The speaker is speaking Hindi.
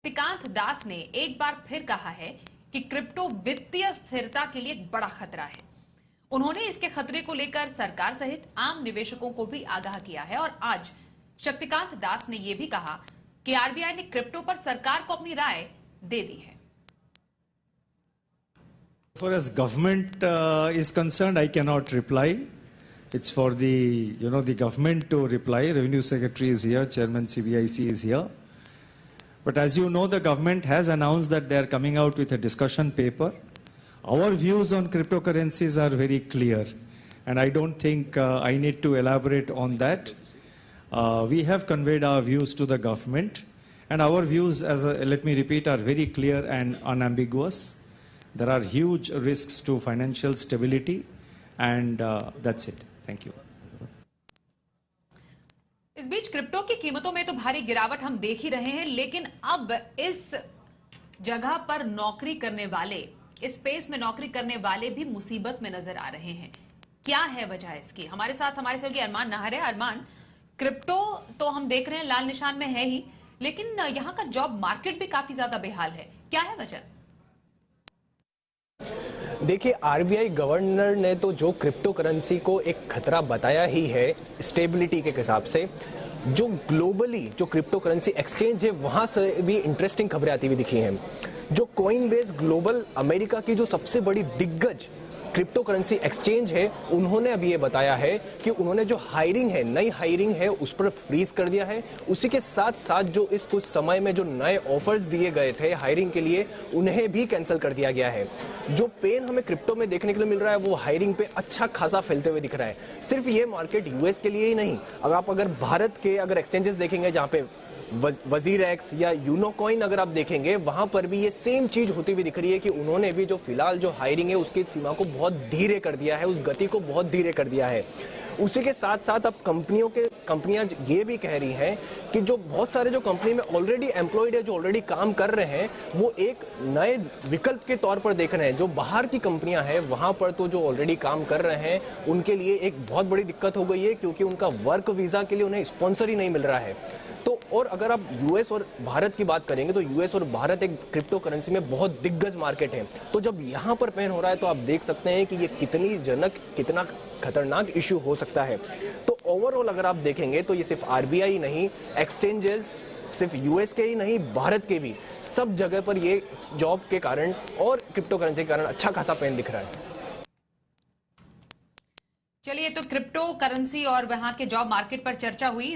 शक्तिकांत दास ने एक बार फिर कहा है कि क्रिप्टो वित्तीय स्थिरता के लिए एक बड़ा खतरा है। उन्होंने इसके खतरे को लेकर सरकार सहित आम निवेशकों को भी आगाह किया है और आज शक्तिकांत दास ने यह भी कहा कि आरबीआई ने क्रिप्टो पर सरकार को अपनी राय दे दी है। As far as government is concerned, I cannot reply. It's for the government to reply. Revenue Secretary is here, Chairman CBIC is here. But as you know, the government has announced that they are coming out with a discussion paper. Our views on cryptocurrencies are very clear, and I don't think I need to elaborate on that. We have conveyed our views to the government, and our views, let me repeat, are very clear and unambiguous. There are huge risks to financial stability, and that's it. Thank you. इस बीच क्रिप्टो की कीमतों में तो भारी गिरावट हम देख ही रहे हैं, लेकिन अब इस जगह पर नौकरी करने वाले, इस स्पेस में नौकरी करने वाले भी मुसीबत में नजर आ रहे हैं। क्या है वजह इसकी? हमारे साथ हमारे सहयोगी अरमान नाहर है। अरमान, क्रिप्टो तो हम देख रहे हैं लाल निशान में है ही, लेकिन यहां का जॉब मार्केट भी काफी ज्यादा बेहाल है। क्या है वजह? देखिए, आरबीआई गवर्नर ने तो जो क्रिप्टो करेंसी को एक खतरा बताया ही है स्टेबिलिटी के हिसाब से, जो ग्लोबली जो क्रिप्टो करेंसी एक्सचेंज है वहां से भी इंटरेस्टिंग खबरें आती हुई दिखी हैं। जो कॉइनबेस ग्लोबल अमेरिका की जो सबसे बड़ी दिग्गज क्रिप्टो करेंसी एक्सचेंज है, उन्होंने अभी ये बताया है कि उन्होंने जो हायरिंग है, नई हायरिंग है, उस पर फ्रीज कर दिया है। उसी के साथ साथ जो इस कुछ समय में जो नए ऑफर्स दिए गए थे हायरिंग के लिए, उन्हें भी कैंसिल कर दिया गया है। जो पेन हमें क्रिप्टो में देखने के लिए मिल रहा है वो हायरिंग पे अच्छा खासा फैलते हुए दिख रहा है। सिर्फ ये मार्केट यूएस के लिए ही नहीं, अगर भारत के एक्सचेंजेस देखेंगे जहां पे वजीर एक्स या यूनोकॉइन अगर आप देखेंगे, वहां पर भी ये सेम चीज होती हुई दिख रही है कि उन्होंने भी जो फिलहाल जो हायरिंग है उसकी सीमा को बहुत धीरे कर दिया है, उस गति को बहुत धीरे कर दिया है। उसी के साथ साथ अब कंपनियां ये भी कह रही हैं कि जो बहुत सारे जो कंपनी में ऑलरेडी एम्प्लॉयड है, जो ऑलरेडी काम कर रहे हैं, वो एक नए विकल्प के तौर पर देख रहे हैं। जो बाहर की कंपनियां हैं वहां पर तो जो ऑलरेडी काम कर रहे हैं उनके लिए एक बहुत बड़ी दिक्कत हो गई है, क्योंकि उनका वर्क वीजा के लिए उन्हें स्पॉन्सर ही नहीं मिल रहा है। तो और अगर आप यूएस और भारत की बात करेंगे तो यूएस और भारत एक क्रिप्टो करेंसी में बहुत दिग्गज मार्केट है। तो जब यहां पर पेन हो रहा है तो आप देख सकते हैं कि ये कितना खतरनाक इश्यू हो सकता है। तो ओवरऑल अगर आप देखेंगे तो ये सिर्फ आरबीआई नहीं, एक्सचेंजेस सिर्फ यूएस के ही नहीं, भारत के भी सब जगह पर ये जॉब के कारण और क्रिप्टो करेंसी के कारण अच्छा खासा पेन दिख रहा है। चलिए, तो क्रिप्टो करेंसी और वहां के जॉब मार्केट पर चर्चा हुई।